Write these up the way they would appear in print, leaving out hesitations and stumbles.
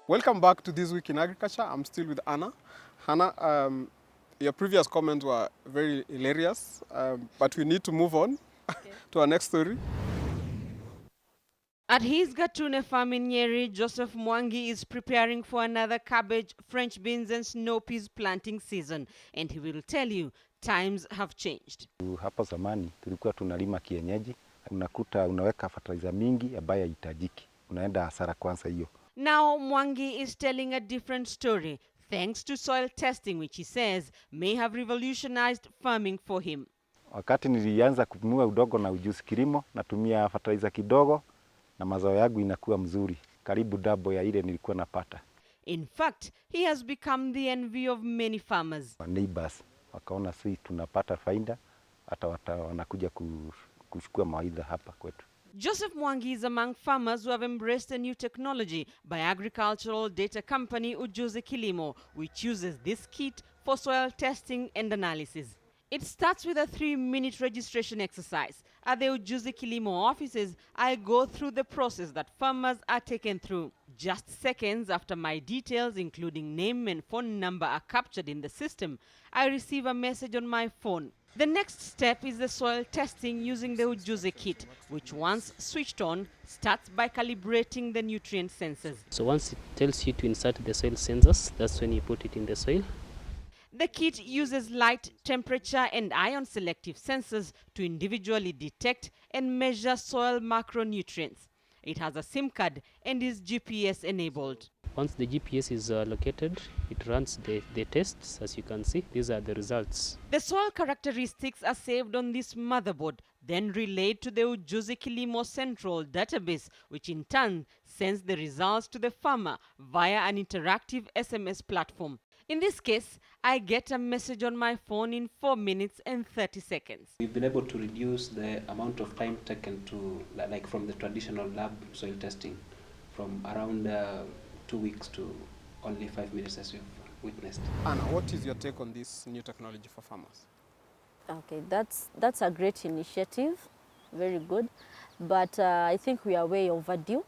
Welcome back to This Week in Agriculture. I'm still with Anna. Hannah, your previous comments were very hilarious, but we need to move on to our next story. At his Gatune farm in Nyeri, Joseph Mwangi is preparing for another cabbage, French beans and snow peas planting season. And he will tell you, times have changed. Hapo zamani tulikuwa tunalima kienyeji, unakuta unaweka fertilizer mingi ambayo haihitajiki. Unaenda hasara kwanza hiyo. Now Mwangi is telling a different story thanks to soil testing, which he says may have revolutionized farming for him. Wakati nilianza kununua udongo na ujuzi kilimo, natumia fertilizer kidogo na mazao yangu inakuwa mzuri, karibu double ya ile nilikuwa napata. In fact, he has become the envy of many farmers. Neighbors wakaona sisi tunapata faida, hata wanakuja kuchukua mawaidha hapa kwetu. Joseph Mwangi is among farmers who have embraced a new technology by agricultural data company Ujuzi Kilimo, which uses this kit for soil testing and analysis. It starts with a 3-minute registration exercise. At the Ujuzi Kilimo offices, I go through the process that farmers are taken through. Just seconds after my details, including name and phone number, are captured in the system, I receive a message on my phone. The next step is the soil testing using the Ujuzi kit, which once switched on, starts by calibrating the nutrient sensors. So once it tells you to insert the soil sensors, that's when you put it in the soil. The kit uses light, temperature, and ion selective sensors to individually detect and measure soil macronutrients. It has a SIM card and is GPS enabled. Once the GPS is located, it runs the tests. As you can see, these are the results. The soil characteristics are saved on this motherboard, then relayed to the Ujuzi Kilimo Central database, which in turn sends the results to the farmer via an interactive SMS platform. In this case, I get a message on my phone in 4 minutes and 30 seconds. We've been able to reduce the amount of time taken to, like from the traditional lab soil testing, from around 2 weeks to only 5 minutes, as you've witnessed. Anna, what is your take on this new technology for farmers? Okay, that's a great initiative, very good, but I think we are way overdue.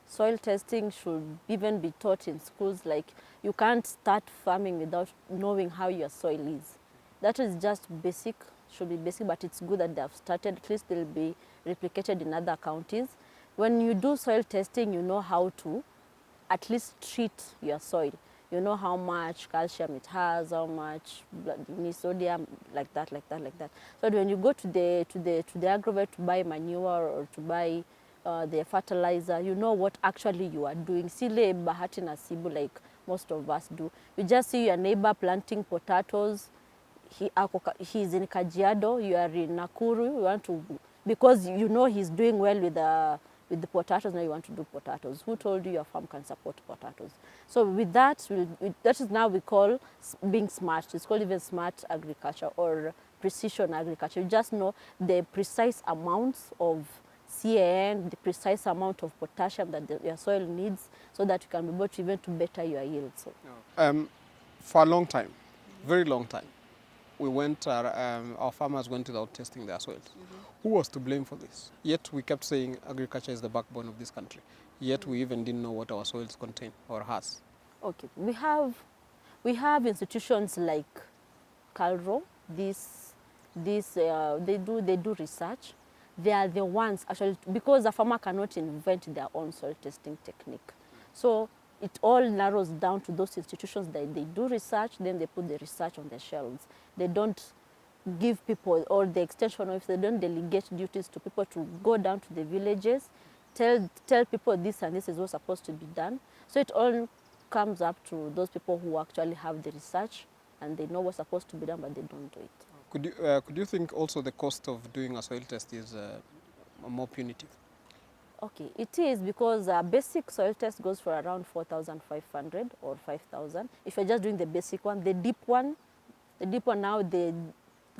Soil testing should even be taught in schools. Like, you can't start farming without knowing how your soil is. That is just basic, should be basic, but it's good that they have started. At least they'll be replicated in other counties. When you do soil testing, you know how to at least treat your soil. You know how much calcium it has, how much sodium, like that. So when you go to the agrovet to buy manure or to buy the fertilizer, you know what actually you are doing. Sile bahati nasibu like most of us do. You just see your neighbor planting potatoes. He's in Kajiado, you are in Nakuru. You want to, because you know he's doing well with the potatoes, now you want to do potatoes. Who told you your farm can support potatoes? So with that, that is now we call being smart. It's called even smart agriculture or precision agriculture. You just know the precise amounts of CAN, the precise amount of potassium that your soil needs, so that you can be able to even to better your yield. So, for a long time, very long time, we went, our farmers went without testing their soils. Who was to blame for this? Yet we kept saying agriculture is the backbone of this country. Yet we even didn't know what our soils contain or has. Okay, we have institutions like Calro. They do research. They are the ones actually, because a farmer cannot invent their own soil testing technique. So it all narrows down to those institutions that they do research, then they put the research on the shelves. They don't give people, or the extension office, they don't delegate duties to people to go down to the villages, tell people this and this is what's supposed to be done. So it all comes up to those people who actually have the research and they know what's supposed to be done, but they don't do it. Could you think also the cost of doing a soil test is more punitive? Okay, it is, because a basic soil test goes for around 4,500 or 5,000. If you're just doing the basic one, the deep one now, the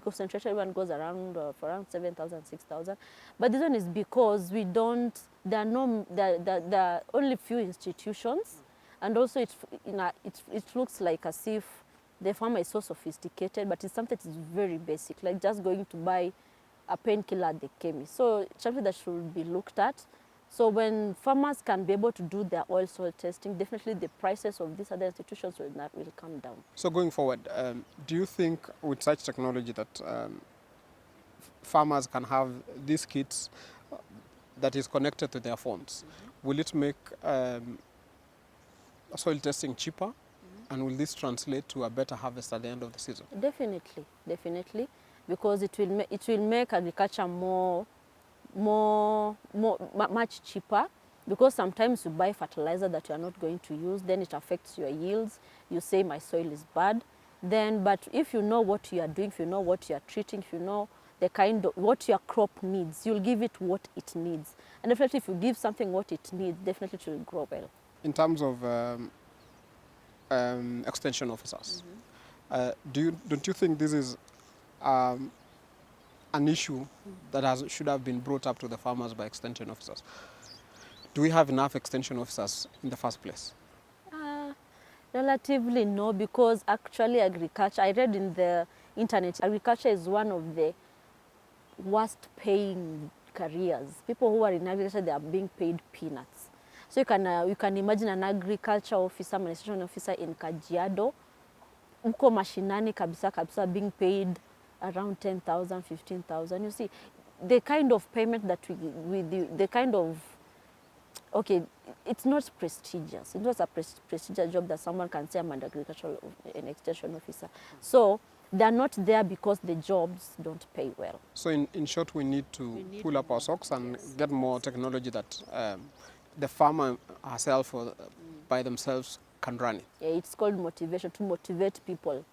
concentrated one goes around for around 7,000, 6,000. But this one is because we don't. There are only few institutions, and also it looks like as if the farmer is so sophisticated, but it's something that is very basic, like just going to buy a painkiller at the chemist. So it's something that should be looked at, So when farmers can be able to do their oil soil testing, definitely the prices of these other institutions will come down. So going forward, do you think with such technology that farmers can have these kits that is connected to their phones, will it make soil testing cheaper? And will this translate to a better harvest at the end of the season? Definitely, definitely, because it will make agriculture much cheaper, because sometimes you buy fertilizer that you are not going to use, then it affects your yields. You say my soil is bad, then but if you know what you are doing, if you know what you are treating, if you know the kind of what your crop needs, you'll give it what it needs. And definitely, if you give something what it needs, definitely it will grow well. In terms of extension officers, don't you think this is an issue that should have been brought up to the farmers by extension officers? Do we have enough extension officers in the first place? Relatively no, because actually agriculture, I read in the internet, agriculture is one of the worst paying careers. People who are in agriculture, they are being paid peanuts. So you can imagine an agriculture officer, an extension officer in Kajiado, uko mashinani kabisa being paid around 10,000, 15,000. You see, the kind of payment that the kind of, okay, it's not prestigious. It's not a prestigious job that someone can say I'm an an extension officer. So they're not there because the jobs don't pay well. So in short, we need to pull up our socks and get more technology that the farmer herself or by themselves can run it. Yeah, it's called motivation, to motivate people.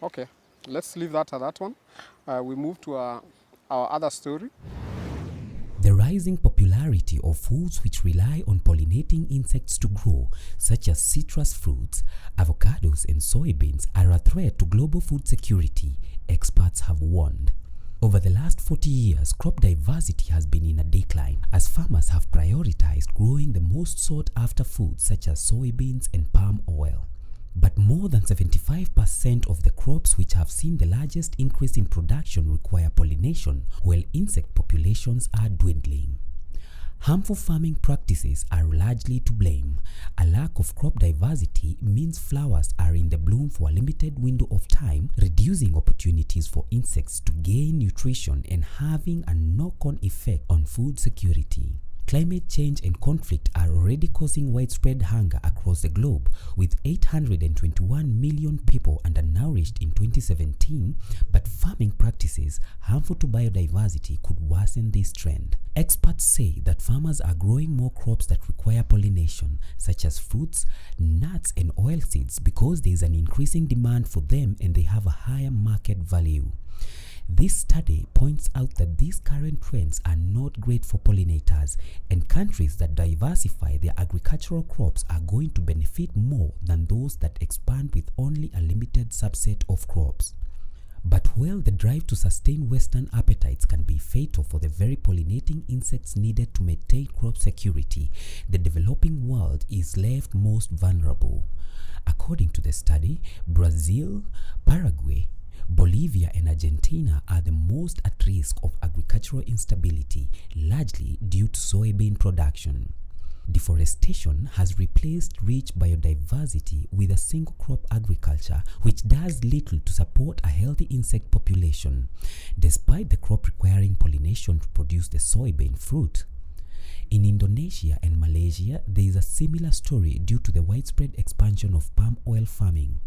Okay, let's leave that at that one. We move to our other story. The rising popularity of foods which rely on pollinating insects to grow, such as citrus fruits, avocados and soybeans, are a threat to global food security, experts have warned. Over the last 40 years, crop diversity has been in a decline as farmers have prioritized growing the most sought-after foods such as soybeans and palm oil. But more than 75% of the crops which have seen the largest increase in production require pollination, while insect populations are dwindling. Harmful farming practices are largely to blame. A lack of crop diversity means flowers are in the bloom for a limited window of time, reducing opportunities for insects to gain nutrition and having a knock-on effect on food security. Climate change and conflict are already causing widespread hunger across the globe, with 821 million people undernourished in 2017, but farming practices harmful to biodiversity could worsen this trend. Experts say that farmers are growing more crops that require pollination, such as fruits, nuts, and oilseeds, because there is an increasing demand for them and they have a higher market value. This study points out that these current trends are not great for pollinators, and countries that diversify their agricultural crops are going to benefit more than those that expand with only a limited subset of crops. But while the drive to sustain Western appetites can be fatal for the very pollinating insects needed to maintain crop security, the developing world is left most vulnerable. According to the study, Brazil, Paraguay, Bolivia and Argentina are the most at risk of agricultural instability, largely due to soybean production. Deforestation has replaced rich biodiversity with a single-crop agriculture, which does little to support a healthy insect population, despite the crop requiring pollination to produce the soybean fruit. In Indonesia and Malaysia, there is a similar story due to the widespread expansion of palm oil farming.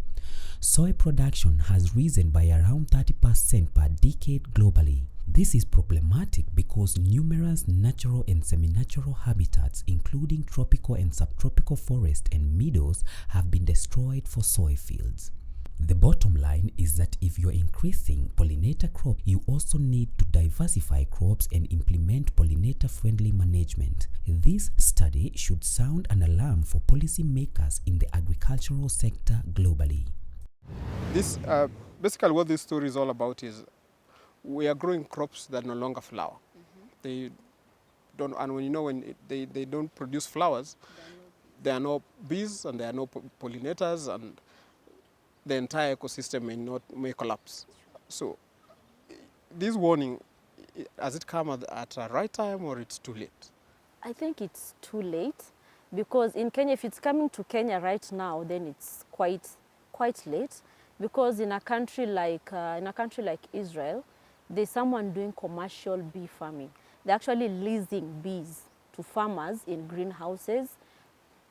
Soy production has risen by around 30% per decade globally. This is problematic because numerous natural and semi-natural habitats, including tropical and subtropical forests and meadows, have been destroyed for soy fields. The bottom line is that if you're increasing pollinator crops, you also need to diversify crops and implement pollinator-friendly management. This study should sound an alarm for policymakers in the agricultural sector globally. This basically what this story is all about is we are growing crops that no longer flower. They don't, and when they don't produce flowers, there are no bees and there are no pollinators, and the entire ecosystem may collapse. So this warning, has it come at a right time or it's too late? I think it's too late, because in Kenya, if it's coming to Kenya right now, then it's quite late, because in a country like Israel, there's someone doing commercial bee farming. They're actually leasing bees to farmers in greenhouses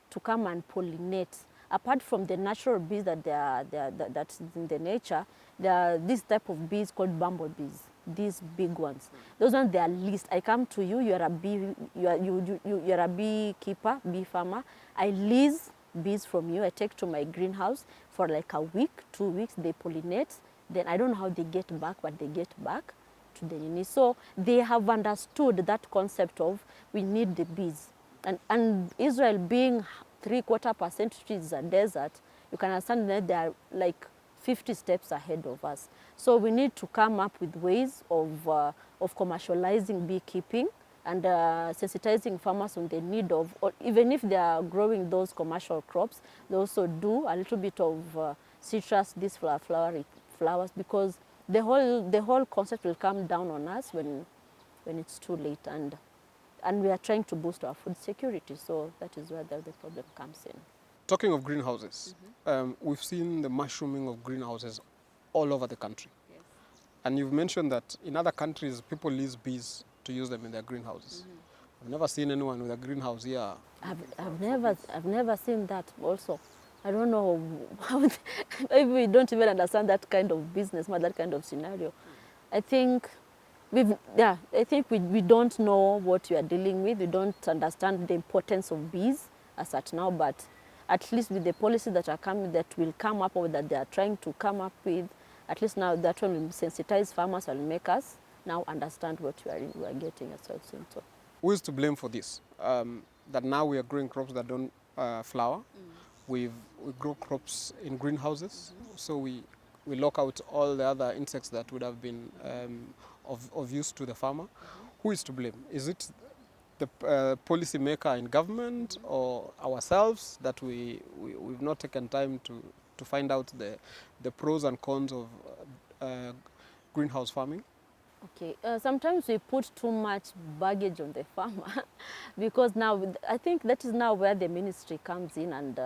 to come and pollinate. Apart from the natural bees that's in the nature, there are this type of bees called bumblebees, these big ones. Those ones, they are leased. I come to you, you are a bee, you are a beekeeper, bee farmer. I lease bees from you. I take to my greenhouse for like a week, 2 weeks. They pollinate. Then I don't know how they get back, but they get back to the uni. So they have understood that concept of we need the bees. And Israel being 3/4% is a desert, you can understand that they are like 50 steps ahead of us. So we need to come up with ways of commercializing beekeeping and sensitizing farmers on the need of, or even if they are growing those commercial crops, they also do a little bit of citrus, these flowers, because the whole concept will come down on us when it's too late. And we are trying to boost our food security, so that is where the problem comes in. Talking of greenhouses, we've seen the mushrooming of greenhouses all over the country. Yes. And you've mentioned that in other countries, people lease bees to use them in their greenhouses. I've never seen anyone with a greenhouse here. I've never seen that also. I don't know how, maybe we don't even understand that kind of business, that kind of scenario. I think we don't know what we are dealing with. We don't understand the importance of bees as at now, but at least with the policies that are coming, that will come up, or that they are trying to come up with, at least now that one will sensitize farmers and make us now understand what we are getting ourselves into. Who is to blame for this? That now we are growing crops that don't flower. We grow crops in greenhouses, so we lock out all the other insects that would have been of use to the farmer. Who is to blame? Is it the policy maker in government or ourselves that we've not taken time to find out the pros and cons of greenhouse farming? Okay, sometimes we put too much baggage on the farmer because now I think that is now where the ministry comes in, and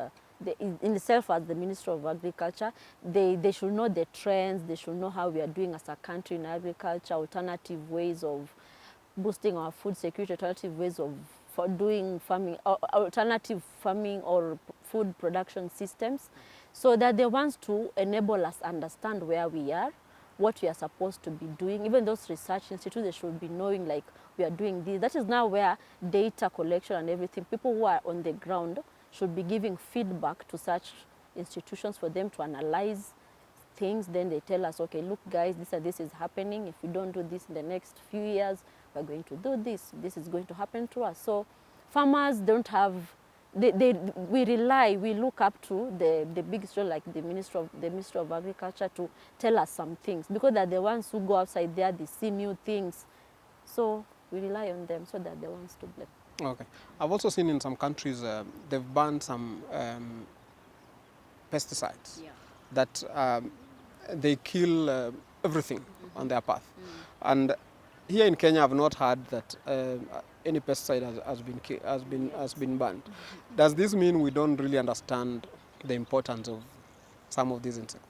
in itself as the Minister of Agriculture, they should know the trends, they should know how we are doing as a country in agriculture, alternative ways of boosting our food security, alternative ways of doing farming, alternative farming or food production systems, so that they want to enable us understand where we are, what we are supposed to be doing. Even those research institutes, they should be knowing like we are doing this. That is now where data collection and everything, people who are on the ground should be giving feedback to such institutions for them to analyze things. Then they tell us, okay, look guys, this is happening. If we don't do this in the next few years, we're going to do this. This is going to happen to us. So farmers don't have, we look up to the big store like the Minister of Agriculture to tell us some things, because they're the ones who go outside there, they see new things. So we rely on them, so they're the ones to blame. Okay. I've also seen in some countries they've banned some pesticides that they kill everything on their path. And here in Kenya, I've not heard that any pesticide has been banned. Does this mean we don't really understand the importance of some of these insects?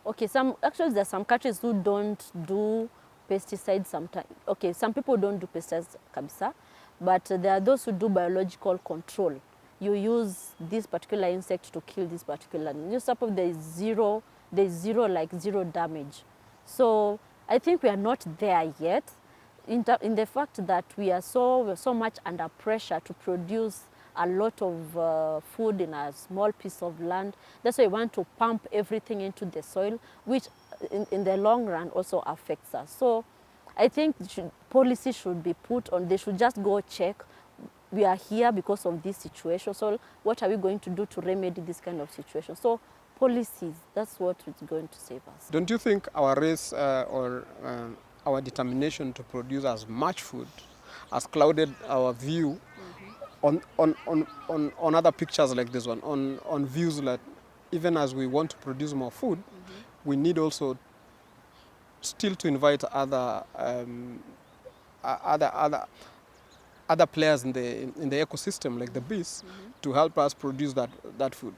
Okay, actually there are some countries who don't do pesticides sometimes. Okay, some people don't do pesticides kabisa, but there are those who do biological control. You use this particular insect to kill this particular. You suppose there is zero damage. So I think we are not there yet in the fact that we are so much under pressure to produce a lot of food in a small piece of land. That's why we want to pump everything into the soil, which in the long run also affects us. So I think policy should be put on. They should just go check. We are here because of this situation. So what are we going to do to remedy this kind of situation? So policies, that's what is going to save us. Don't you think our race or our determination to produce as much food has clouded our view on other pictures like this one, on views that even as we want to produce more food, we need also other players in the ecosystem, like the bees, to help us produce that food.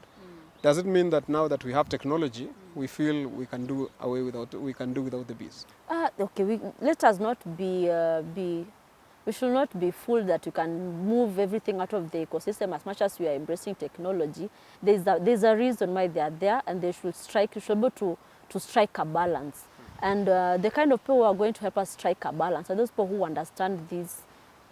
Does it mean that now that we have technology, we feel we can do without the bees? Okay, let us not we should not be fooled that you can move everything out of the ecosystem as much as we are embracing technology. There's a reason why they are there, and they should be able to strike a balance. And the kind of people who are going to help us strike a balance are those people who understand this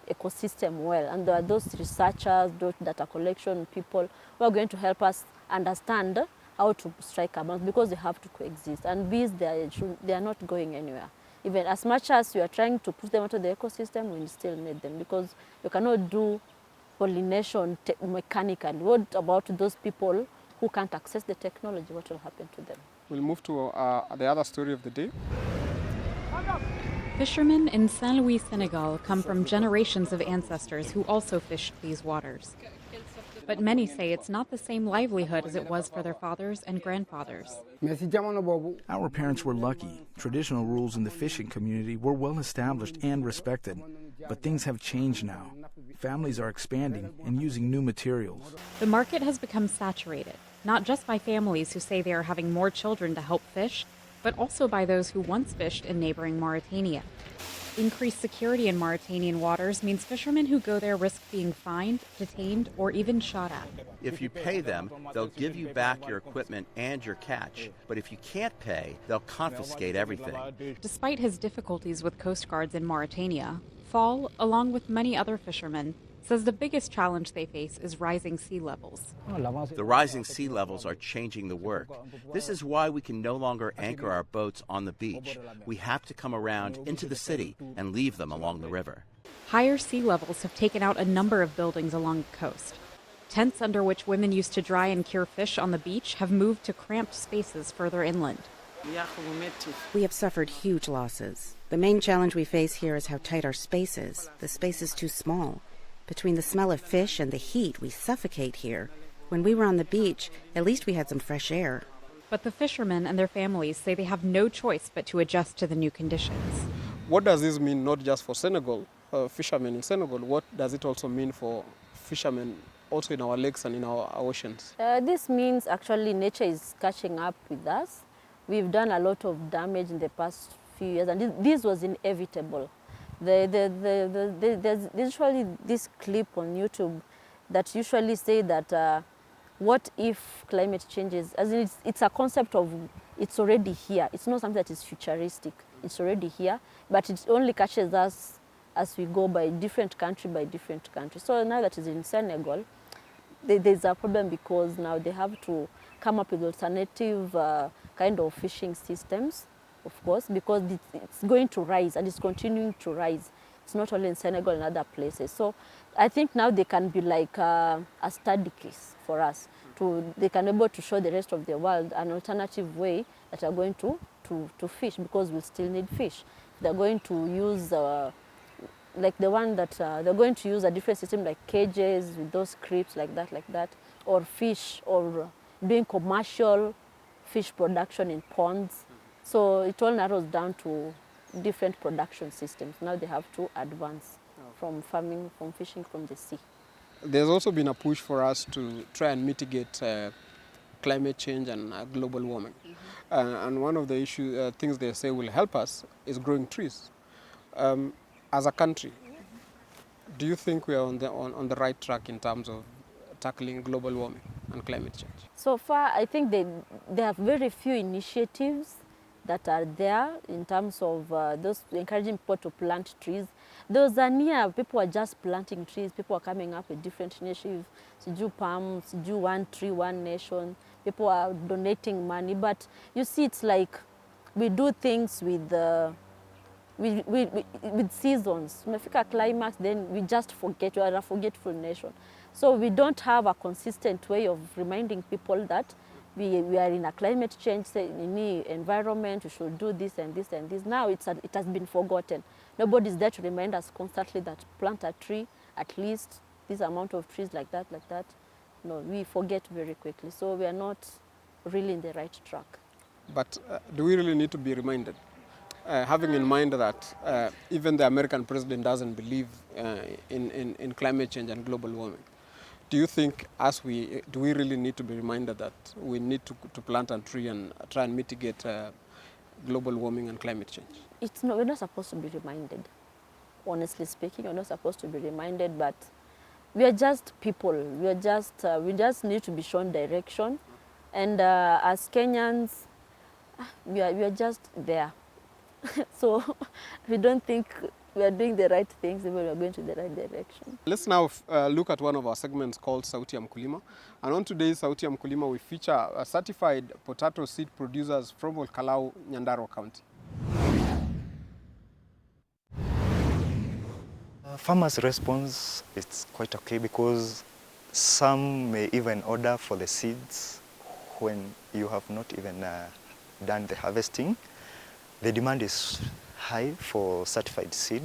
ecosystem well. And there are those researchers, those data collection people who are going to help us understand how to strike a balance, because they have to coexist. And bees, they are not going anywhere. Even as much as you are trying to put them into the ecosystem, we still need them, because you cannot do pollination mechanically. What about those people who can't access the technology? What will happen to them? We'll move to the other story of the day. Fishermen in Saint-Louis, Senegal come from generations of ancestors who also fished these waters. But many say it's not the same livelihood as it was for their fathers and grandfathers. Our parents were lucky. Traditional rules in the fishing community were well established and respected. But things have changed now. Families are expanding and using new materials. The market has become saturated, not just by families who say they are having more children to help fish, but also by those who once fished in neighboring Mauritania. Increased security in Mauritanian waters means fishermen who go there risk being fined, detained, or even shot at. If you pay them, they'll give you back your equipment and your catch. But if you can't pay, they'll confiscate everything. Despite his difficulties with coast guards in Mauritania, Fall, along with many other fishermen, says the biggest challenge they face is rising sea levels. The rising sea levels are changing the work. This is why we can no longer anchor our boats on the beach. We have to come around into the city and leave them along the river. Higher sea levels have taken out a number of buildings along the coast. Tents under which women used to dry and cure fish on the beach have moved to cramped spaces further inland. We have suffered huge losses. The main challenge we face here is how tight our space is. The space is too small. Between the smell of fish and the heat, we suffocate here. When we were on the beach, at least we had some fresh air. But the fishermen and their families say they have no choice but to adjust to the new conditions. What does this mean not just for Senegal, fishermen in Senegal? What does it also mean for fishermen also in our lakes and in our oceans? This means actually nature is catching up with us. We've done a lot of damage in the past few years, and this was inevitable. There's usually this clip on YouTube that usually say that what if climate changes, as in it's a concept of it's already here. It's not something that is futuristic. It's already here, but it only catches us as we go by different country by different country. So now that it's in Senegal, there's a problem because now they have to come up with alternative kind of fishing systems, of course, because it's going to rise and it's continuing to rise. It's not only in Senegal and other places. So I think now they can be like a study case for us. They can be able to show the rest of the world an alternative way that are going to fish, because we'll still need fish. They're going to use like the one that they're going to use a different system like cages with those creeps like that, or fish, or doing commercial fish production in ponds. So it all narrows down to different production systems. Now they have to advance from farming, from fishing from the sea. There's also been a push for us to try and mitigate climate change and global warming. And one of the things they say will help us is growing trees. As a country, do you think we are on the right track in terms of tackling global warming and climate change? So far, I think they have very few initiatives that are there in terms of those encouraging people to plant trees. Those are near, people are just planting trees. People are coming up with different initiatives. Do palms, do one tree, one nation. People are donating money. But you see, it's like we do things with seasons. When we fika climax, then we just forget. We are a forgetful nation. So we don't have a consistent way of reminding people that we are in a climate change environment. We should do this and this and this. Now it has been forgotten. Nobody's there to remind us constantly that plant a tree, at least this amount of trees like that. No, we forget very quickly. So we are not really in the right track. But do we really need to be reminded? having in mind that even the American president doesn't believe in climate change and global warming, do you think do we really need to be reminded that we need to plant a tree and try and mitigate global warming and climate change? We're not supposed to be reminded. Honestly speaking, we're not supposed to be reminded, but we are just people. We just need to be shown direction. And as Kenyans, we are just there. So we don't think we are doing the right things, even we are going to the right direction. Let's now look at one of our segments called Sauti ya Mkulima. And on today's Sauti ya Mkulima, we feature certified potato seed producers from Olkalau, Nyandarua County. Farmers' response is quite okay because some may even order for the seeds when you have not even done the harvesting. The demand is high for certified seed,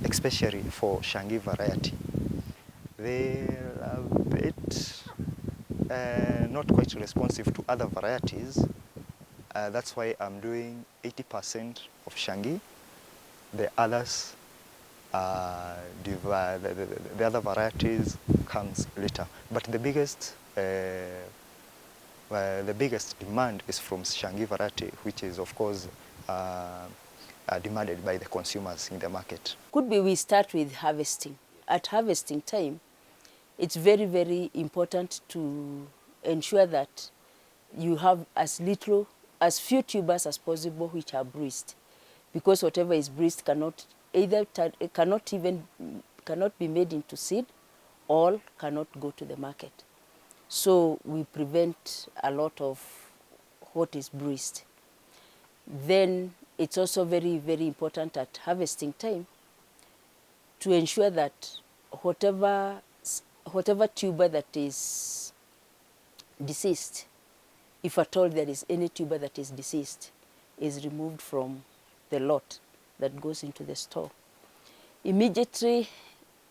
especially for Shangi variety. They are a bit not quite responsive to other varieties. That's why I'm doing 80% of Shangi. The others, the other varieties comes later. But the biggest demand is from Shangi variety, which is of course demanded by the consumers in the market. Could be we start with harvesting. At harvesting time, it's very, very important to ensure that you have as few tubers as possible which are bruised, because whatever is bruised cannot be made into seed or cannot go to the market. So we prevent a lot of what is bruised. Then it's also very, very important at harvesting time to ensure that whatever tuber that is deceased, if at all there is any tuber that is deceased, is removed from the lot that goes into the store. Immediately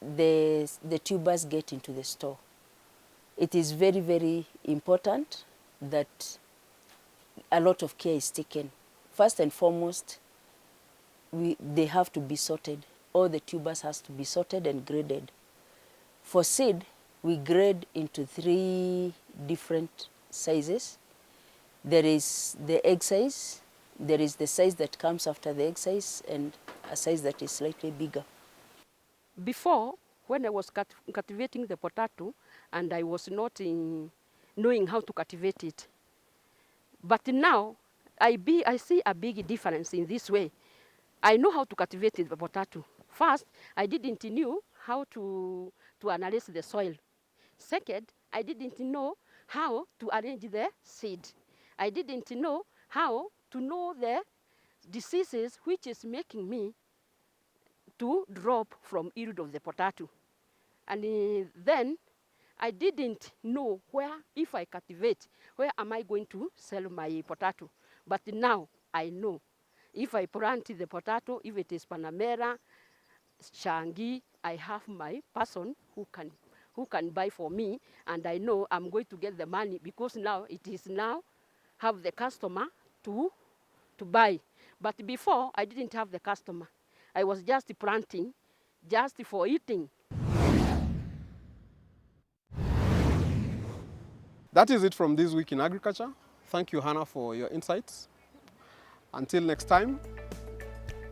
the tubers get into the store. It is very, very important that a lot of care is taken. First and foremost, they have to be sorted. All the tubers has to be sorted and graded. For seed, we grade into 3 different sizes. There is the egg size, there is the size that comes after the egg size, and a size that is slightly bigger. Before, when I was cultivating the potato, and I was not knowing how to cultivate it. But now, I see a big difference in this way. I know how to cultivate the potato. First, I didn't know how to analyze the soil. Second, I didn't know how to arrange the seed. I didn't know how to know the diseases which is making me to drop from yield of the potato. And then I didn't know where, if I cultivate, where am I going to sell my potato. But now I know. If I plant the potato, if it is Panamera, Shangi, I have my person who can buy for me, and I know I'm going to get the money, because now it is now have the customer to buy. But before, I didn't have the customer. I was just planting, just for eating. That is it from This Week in Agriculture. Thank you, Hannah, for your insights. Until next time,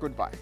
goodbye.